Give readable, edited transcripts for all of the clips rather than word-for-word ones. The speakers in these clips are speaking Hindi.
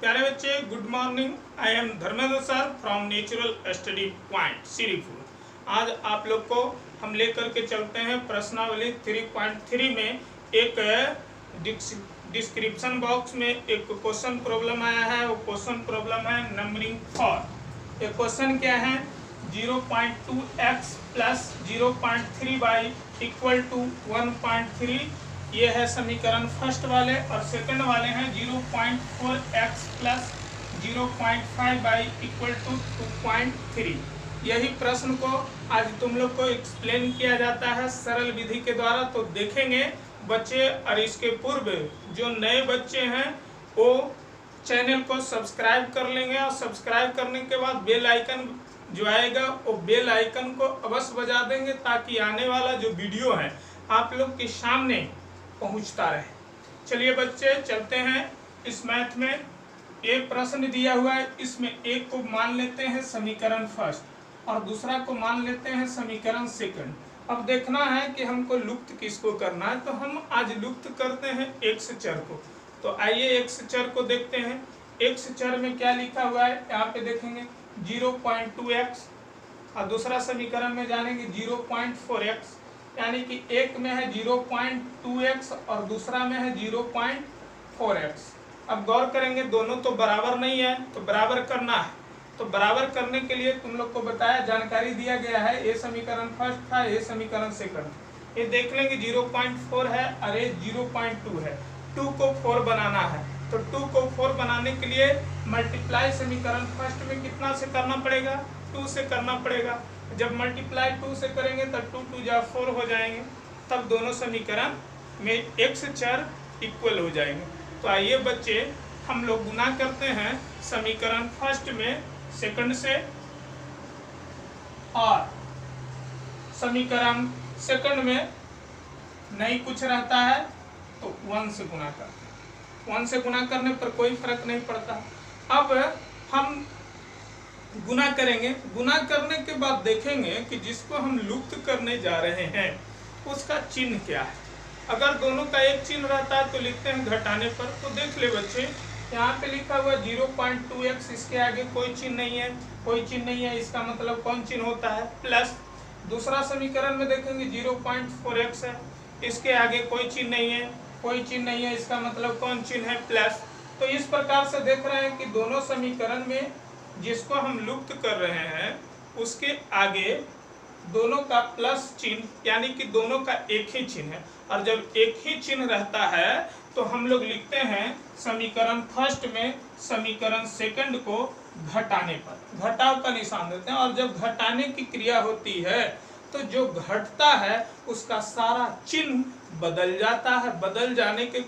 प्यारे बच्चे, good morning. I am Dharmendra sir from natural study point Shripur. आज आप लोग को हम लेकर के चलते हैं प्रश्नावली 3.3 में एक डिस्क्रिप्शन बॉक्स में एक क्वेश्चन प्रॉब्लम आया है। वो क्वेश्चन प्रॉब्लम है नंबरिंग फॉर। ये क्वेश्चन क्या है? 0.2x plus 0.3y equal to 1.3। ये है समीकरण फर्स्ट वाले, और सेकंड वाले हैं 0.4x plus 0.5y equal to 2.3। यही प्रश्न को आज तुम लोग को एक्सप्लेन किया जाता है सरल विधि के द्वारा। तो देखेंगे बच्चे, और इसके पूर्व जो नए बच्चे हैं वो चैनल को सब्सक्राइब कर लेंगे, और सब्सक्राइब करने के बाद बेल आइकन जो आएगा वो बेल आइकन को अवश्य बजा देंगे, ताकि आने वाला जो वीडियो है आप लोग के सामने पहुंचता रहे। चलिए बच्चे चलते हैं। इस मैथ में एक प्रश्न दिया हुआ है, इसमें एक को मान लेते हैं समीकरण फर्स्ट और दूसरा को मान लेते हैं समीकरण सेकंड। अब देखना है कि हमको लुप्त किसको करना है, तो हम आज लुप्त करते हैं एक्स चर को। तो आइए एक्स चर को देखते हैं। एक्स चर में क्या लिखा हुआ है यहाँ पे देखेंगे 0.2x, और दूसरा समीकरण में जानेंगे 0.4x, यानी कि एक में है 0.2x और दूसरा में है 0.4x। अब गौर करेंगे दोनों तो बराबर नहीं है, तो बराबर करना है। तो बराबर करने के लिए तुम लोग को बताया, जानकारी दिया गया है। ये समीकरण फर्स्ट था, ये समीकरण सेकंड। ये देख लेंगे 0.4 है और ये 0.2 है। 2 को 4 बनाना है, तो 2 को 4 बनाने के लिए मल्टीप्लाई समीकरण फर्स्ट में कितना से करना पड़ेगा? 2 से करना पड़ेगा। जब मल्टीप्लाई 2 से करेंगे तब 2 2 जा 4 हो जाएंगे, तब दोनों समीकरण में एक्स चर इक्वल हो जाएंगे। तो आइए बच्चे हम लोग गुना करते हैं समीकरण फर्स्ट में सेकंड से, और समीकरण सेकंड में नहीं कुछ रहता है तो 1 से गुना करते हैं। 1 से गुना करने पर कोई फर्क नहीं पड़ता। अब हम गुना करेंगे। गुना करने के बाद देखेंगे कि जिसको हम लुप्त करने जा रहे हैं उसका चिन्ह क्या है। अगर दोनों का एक चिन्ह रहता है तो लिखते हैं घटाने पर। तो देख ले बच्चे, यहाँ पे लिखा हुआ 0.2x, इसके आगे कोई चिन्ह नहीं है, कोई चिन्ह नहीं है, इसका मतलब कौन चिन्ह होता है? प्लस। दूसरा समीकरण में देखेंगे 0.4x है, इसके आगे कोई चिन्ह नहीं है, कोई चिन्ह नहीं है, इसका मतलब कौन चिन्ह है? प्लस। तो इस प्रकार से देख रहे हैं कि दोनों समीकरण में जिसको हम लुप्त कर रहे हैं उसके आगे दोनों का प्लस चिन्ह, यानी कि दोनों का एक ही चिन्ह है। और जब एक ही चिन्ह रहता है तो हम लोग लिखते हैं समीकरण फर्स्ट में समीकरण सेकंड को घटाने पर घटाव का निशान देते हैं। और जब घटाने की क्रिया होती है तो जो घटता है उसका सारा चिन्ह बदल जाता है। बदल जाने के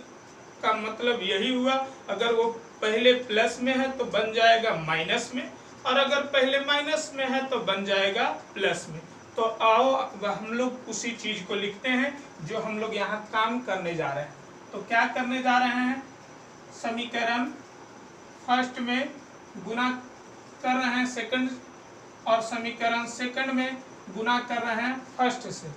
का मतलब यही हुआ, अगर वो पहले प्लस में है तो बन जाएगा माइनस में, और अगर पहले माइनस में है तो बन जाएगा प्लस में। तो आओ हम लोग उसी चीज को लिखते हैं जो हम लोग यहाँ काम करने जा रहे हैं। तो क्या करने जा रहे हैं? समीकरण फर्स्ट में गुना कर रहे हैं सेकंड, और समीकरण सेकंड में गुना कर रहे हैं फर्स्ट से,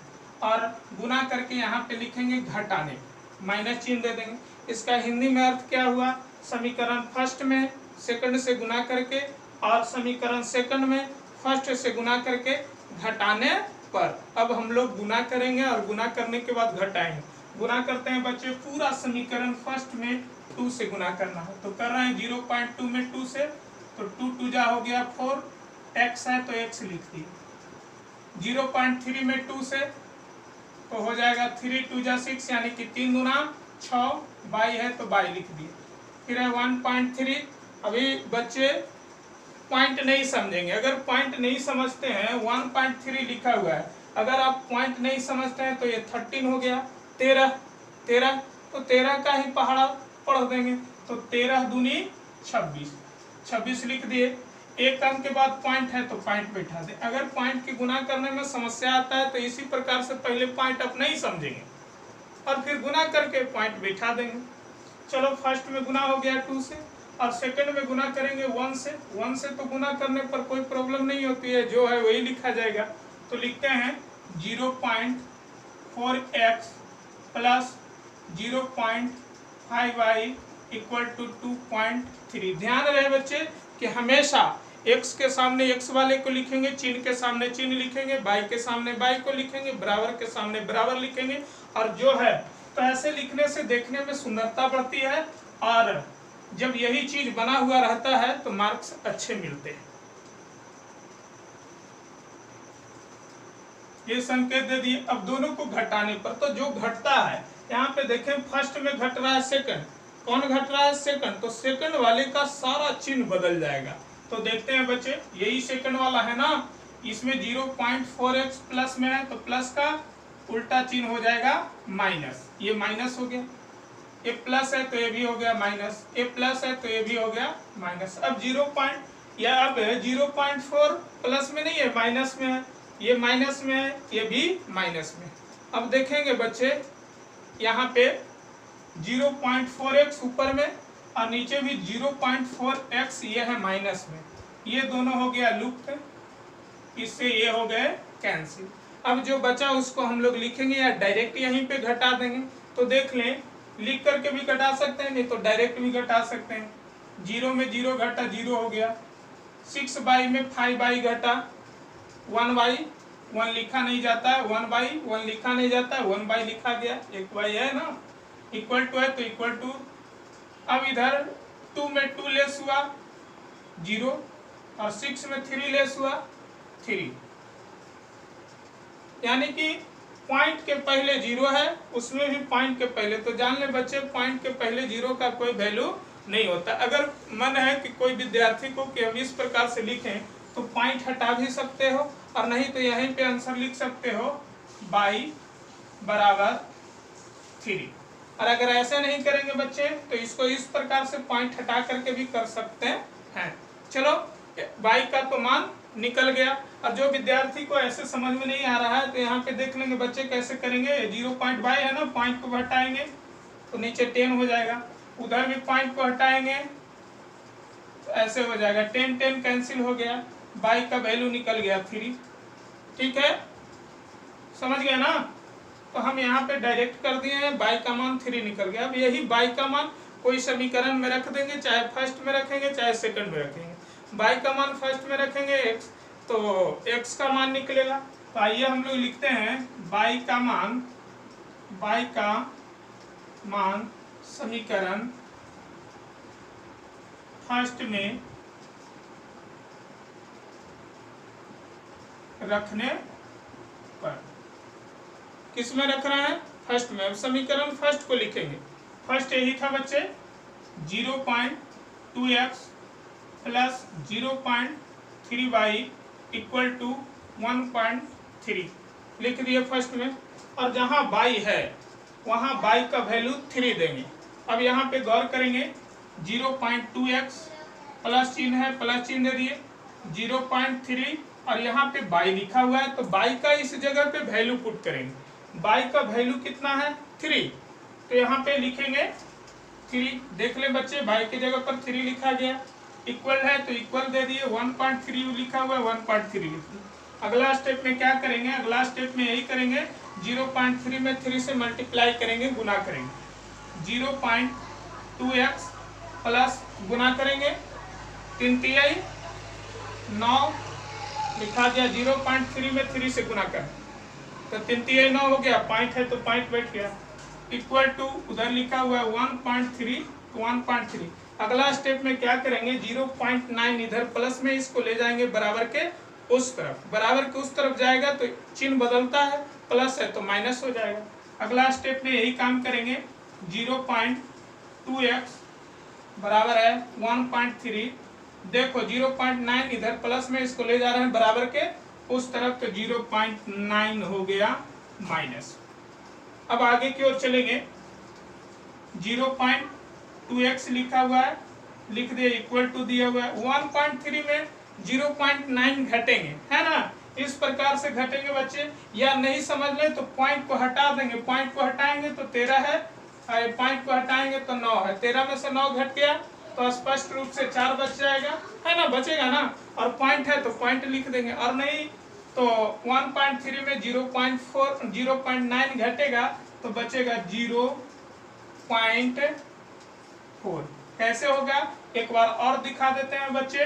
और गुना करके यहाँ पे लिखेंगे घटाने, माइनस चिन्ह दे देंगे। इसका हिंदी में अर्थ क्या हुआ? समीकरण फर्स्ट में सेकंड से गुना करके, और समीकरण सेकंड में फर्स्ट से गुना करके घटाने पर। अब हम लोग गुना करेंगे और गुना करने के बाद घटाएंगे। गुना करते हैं बच्चे, पूरा समीकरण फर्स्ट में 2 से गुना करना है। तो कर रहे हैं 0.2 में 2 से, तो 2 2 जा हो गया 4, x है तो x लिख दिए। 0.3 में 2 से तो हो जाएगा 3 2 जा 6, यानी कि 3 गुना 6, बाई है तो बाई लिख दिए। फिर है 1.3। अभी बच्चे पॉइंट नहीं समझेंगे। अगर पॉइंट नहीं समझते हैं, 1.3 लिखा हुआ है, अगर आप पॉइंट नहीं समझते हैं तो ये 13 हो गया, 13 तो 13 का ही पहाड़ा पढ़ देंगे। तो 13 दूनी 26 लिख दिए। एक अंक के बाद पॉइंट है तो पॉइंट बैठा दें। अगर पॉइंट की गुना करने में समस्या आता है तो इसी प्रकार से पहले पॉइंट आप नहीं समझेंगे और फिर गुना करके पॉइंट बैठा देंगे। चलो, फर्स्ट में गुना हो गया 2 से, और सेकंड में गुना करेंगे 1 से। 1 से तो गुना करने पर कोई प्रॉब्लम नहीं होती है, जो है वही लिखा जाएगा। तो लिखते हैं 0.4x plus 0.5y equal to 2.3। ध्यान रहे बच्चे कि हमेशा x के सामने x वाले को लिखेंगे, चिन्ह के सामने चिन्ह लिखेंगे, y के सामने y को लिखेंगे, बराबर के सामने बराबर लिखेंगे। और जो है तो ऐसे लिखने से देखने में सुंदरता बढ़ती है और जब यही चीज बना हुआ रहता है तो मार्क्स अच्छे मिलते हैं। ये संकेत दे दिए। अब दोनों को घटाने पर तो जो घटता है, यहाँ पे देखें फर्स्ट में घट रहा है सेकंड, कौन घट रहा है सेकंड, तो सेकंड वाले का सारा चिन्ह बदल जाएगा। तो देखते हैं बच्चे, यही सेकंड वाला है ना, इसमें 0.4x प्लस में है तो प्लस का उल्टा चिन्ह हो जाएगा माइनस, ये माइनस हो गया। ये प्लस है तो ये भी हो गया माइनस, ये प्लस है तो ये भी हो गया माइनस। अब 0.4 प्लस में नहीं है, माइनस में है, ये माइनस में है, ये भी माइनस में। अब देखेंगे बच्चे यहाँ पे 0.4x ऊपर में और नीचे भी 0.4x ये है माइनस में, ये दोनों हो गया लुप्त, इससे ये हो गए कैंसिल। अब जो बचा उसको हम लोग लिखेंगे या डायरेक्ट यहीं पे घटा देंगे। तो देख लें, लिख करके भी घटा सकते हैं, नहीं तो डायरेक्ट भी घटा सकते हैं। 0 में 0 घटा 0 हो गया, 6y में 5y घटा 1y, 1 लिखा नहीं जाता है, 1 लिखा नहीं जाता है, 1 लिखा गया, एक y है ना, इक्वल टू है तो इक्वल टू। अब इधर 2 में 2 लेस हुआ 0 और 6 में 3 लेस हुआ 3, यानी कि पॉइंट के पहले 0 है, उसमें भी पॉइंट के पहले। तो जान ले बच्चे, पॉइंट के पहले 0 का कोई वैल्यू नहीं होता। अगर मन है कि कोई विद्यार्थी को कि हम इस प्रकार से लिखें तो पॉइंट हटा भी सकते हो और नहीं तो यहीं पे आंसर लिख सकते हो y बराबर 3। और अगर ऐसे नहीं करेंगे बच्चे तो इसको इस प्रकार से पॉइंट हटा करके भी कर सकते हैं। चलो y का तो मान निकल गया। और जो विद्यार्थी को ऐसे समझ में नहीं आ रहा है तो यहाँ पे देख लेंगे बच्चे कैसे करेंगे। 0.y है ना, पॉइंट को हटाएंगे तो नीचे 10 हो जाएगा, उधर भी पॉइंट को हटाएंगे तो ऐसे हो जाएगा 10 कैंसिल हो गया, y का वैल्यू निकल गया 3। ठीक है, समझ गए ना। तो हम यहाँ पे डायरेक्ट कर दिए हैं, y का मान 3 निकल गया। अब यही y का मान कोई समीकरण में रख देंगे, चाहे फर्स्ट में रखेंगे चाहे सेकंड में रखेंगे। y का मान फर्स्ट में रखेंगे x, तो x का मान निकलेगा। तो आइए हम लोग लिखते हैं y का मान समीकरण फर्स्ट में रखने पर, किस में रख रहे हैं, फर्स्ट में। अब समीकरण फर्स्ट को लिखेंगे, फर्स्ट यही था बच्चे 0.2x plus 0.3y equal to 1.3 लिख दिए फर्स्ट में। और जहाँ y है वहाँ y का वैल्यू 3 देंगे। अब यहाँ पे गौर करेंगे, 0.2x प्लस चिन्ह है, प्लस चिन्ह दे दिए, 0.3 और यहाँ पे y लिखा हुआ है तो y का इस जगह पे वैल्यू पुट करेंगे। y का वैल्यू कितना है 3, तो यहाँ पे लिखेंगे 3। देख ले बच्चे, y की जगह पर 3 लिखा गया, इक्वल है तो इक्वल दे दिए, 1.3 लिखा हुआ है 1.3 लिख दिए। अगला स्टेप में क्या करेंगे, अगला स्टेप में यही करेंगे, 0.3 में 3 से मल्टीप्लाई करेंगे, गुना करेंगे। 0.2x प्लस गुना करेंगे 3 तिहाई 9 लिखा गया, 0.3 में 3 से गुना करें तो 3 तिहाई 9 हो गया, पॉइंट है तो पॉइंट बैठ गया, इक्वल टू उधर लिखा हुआ है 1.3 तो 1.3। अगला स्टेप में क्या करेंगे, 0.9 इधर प्लस में इसको ले जाएंगे बराबर के उस तरफ, बराबर के उस तरफ जाएगा तो चिन्ह बदलता है, प्लस है तो माइनस हो जाएगा। अगला स्टेप में यही काम करेंगे, 0.2x बराबर है 1.3। देखो 0.9 इधर प्लस में इसको ले जा रहे हैं बराबर के उस तरफ तो 0.9 हो गया माइनस। अब आगे की ओर चलेंगे, 0.2x लिखा हुआ है, लिख दिए, इक्वल टू दिया हुआ है, 1.3 में 0.9 घटेंगे, है ना, इस प्रकार से घटेंगे बच्चे। या नहीं समझ ले तो पॉइंट को हटा देंगे, पॉइंट को हटाएंगे तो 13 है, पॉइंट को हटाएंगे तो 9 है, 13 में से 9 घट गया तो स्पष्ट रूप से 4 बच जाएगा, है ना, बचेगा ना। और पॉइंट है तो पॉइंट लिख देंगे, और नहीं तो 1.3 में 0.9 घटेगा तो बचेगा 0.4 4। कैसे होगा एक बार और दिखा देते हैं बच्चे।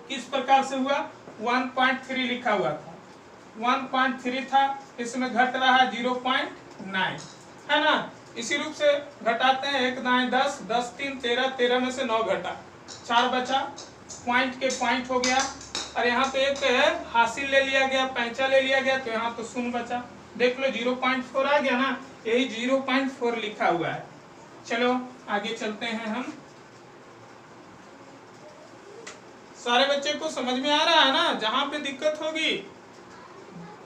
किस प्रकार से हुआ, 1.3 लिखा हुआ था, 1.3 था, इसमें घट रहा है 0.9, है ना। इसी रूप से घटाते हैं, 1 दाएं 10, 10 3 13, 13 में से 9 घटा, 4 बचा, पॉइंट के पॉइंट हो गया, और यहाँ पे एक हासिल ले लिया गया, पैंचा ले लिया गया, तो यहाँ तो शून्य बचा। देख लो 0.4 आ गया ना, यही 0.4 लिखा हुआ है। चलो आगे चलते हैं हम। सारे बच्चे को समझ में आ रहा है ना। जहां पे दिक्कत होगी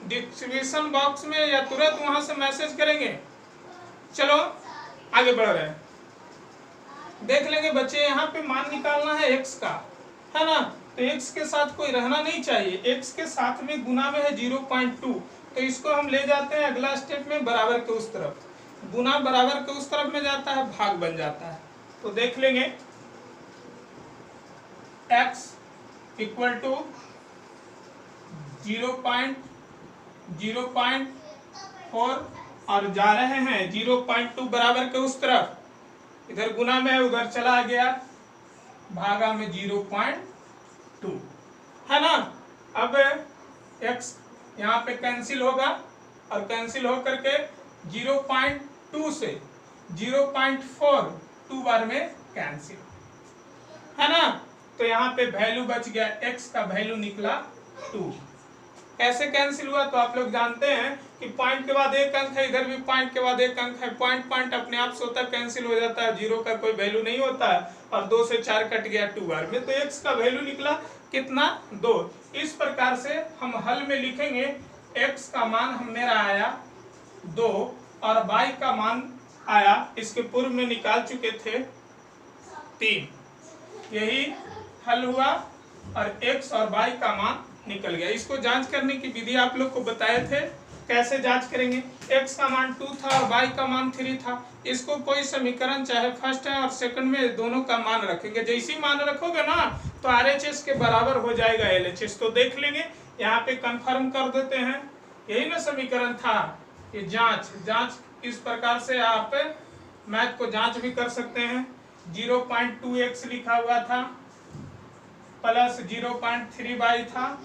डिस्क्रिप्शन बॉक्स में या तुरंत वहां से मैसेज करेंगे। चलो आगे बढ़ रहे हैं, देख लेंगे बच्चे। यहाँ पे मान निकालना है x का, है ना। तो x के साथ कोई रहना नहीं चाहिए, x के साथ में गुना में है 0.2, तो इसको हम ले जाते हैं अगला स्टेप में, बराबर के उस तरफ। गुना बराबर के उस तरफ में जाता है, भाग बन जाता है। तो देख लेंगे x इक्वल टू 0.4 और जा रहे हैं 0.2 बराबर के उस तरफ, इधर गुना में उधर चला गया, भागा में 0.2, है ना। अब x यहाँ पे कैंसिल होगा, और कैंसिल होकर के 0.2 से 0.4 2 बार में कैंसिल, है ना। तो यहाँ पे वैल्यू बच गया, x का वैल्यू निकला 2। कैसे कैंसिल हुआ तो आप लोग जानते हैं कि पॉइंट के बाद एक अंक है, इधर भी पॉइंट के बाद एक अंक है, पॉइंट पॉइंट अपने आप से होता है, कैंसिल हो जाता है, 0 का कोई वैल्यू नहीं होता है, और 2 से 4 कट गया 2 बार में, तो x का वैल्यू निकला कितना, 2। इस प्रकार से हम हल में लिखेंगे x का मान मेरा आया 2 और y का मान आया, इसके पूर्व में निकाल चुके थे 3। यही हल हुआ और x और y का मान निकल गया। इसको जांच करने की विधि आप लोग को बताए थे, कैसे जांच करेंगे। x का मान 2 था और y का मान 3 था। इसको कोई समीकरण चाहे फर्स्ट है और सेकंड में दोनों का मान रखेंगे, जैसे ही मान रखोगे ना तो RHS के बराबर हो जाएगा LHS। तो देख लेंगे, यहाँ पे कंफर्म कर देते हैं, यही ना समीकरण था। ये जांच इस प्रकार से आप मैथ को जांच भी कर सकते हैं। 0.2x लिखा हुआ था प्लस 0.3y था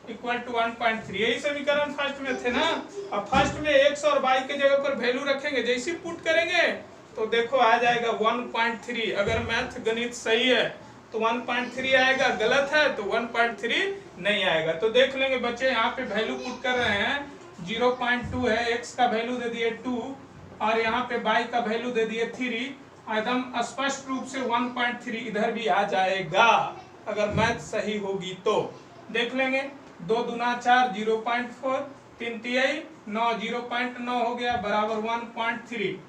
इक्वल टू 1.3, यही समीकरण फर्स्ट में थे ना। और फर्स्ट में x और y के जगह पर वैल्यू रखेंगे, जैसे पुट करेंगे तो देखो आ जाएगा 1.3। अगर मैथ गणित सही है तो 1.3 आएगा, गलत है तो 1.3 नहीं आएगा। तो देख लेंगे बच्चे, यहाँ पे वैल्यू पुट कर रहे हैं, 0.2 है, x का वैल्यू दे दिए 2 और यहाँ पे y का वैल्यू दे दिए 3। एकदम स्पष्ट रूप से 1.3 इधर भी आ जाएगा अगर मैथ सही होगी तो। देख लेंगे, 2 दूना 4, 0.4, 3 तिहाई 9, 0.9 हो गया बराबर 1.3।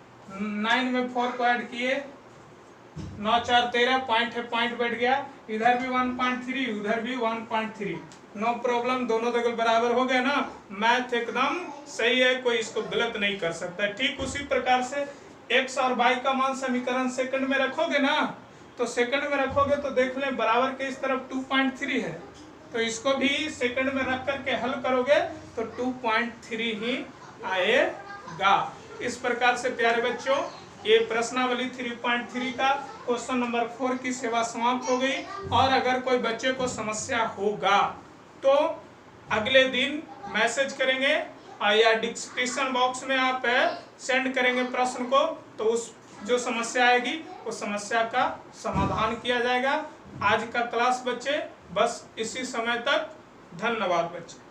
9 में 4 को ऐड किए, 9 4 13, पॉइंट है, पॉइंट बैठ गया, इधर भी 1.3 उधर भी 1.3, नो प्रॉब्लम, दोनों दगल बराबर हो गए ना। मैथ एकदम सही है, कोई इसको गलत नहीं कर सकता। ठीक उसी प्रकार से x और y का मान समीकरण सेकंड में रखोगे ना, तो सेकंड में रखोगे तो देख लें बराबर के इस तरफ 2.3 है, तो इसको भी सेकंड में रख करके हल करोगे तो 2.3 ही आएगा। इस प्रकार से प्यारे बच्चों, ये प्रश्नावली 3.3 का क्वेश्चन नंबर 4 की सेवा समाप्त हो गई। और अगर कोई बच्चे को समस्या होगा तो अगले दिन मैसेज करेंगे या डिस्क्रिप्शन बॉक्स में आप सेंड करेंगे प्रश्न को, तो उस जो समस्या आएगी उस समस्या का समाधान किया जाएगा। आज का क्लास बच्चे बस इसी समय तक। धन्यवाद बच्चे।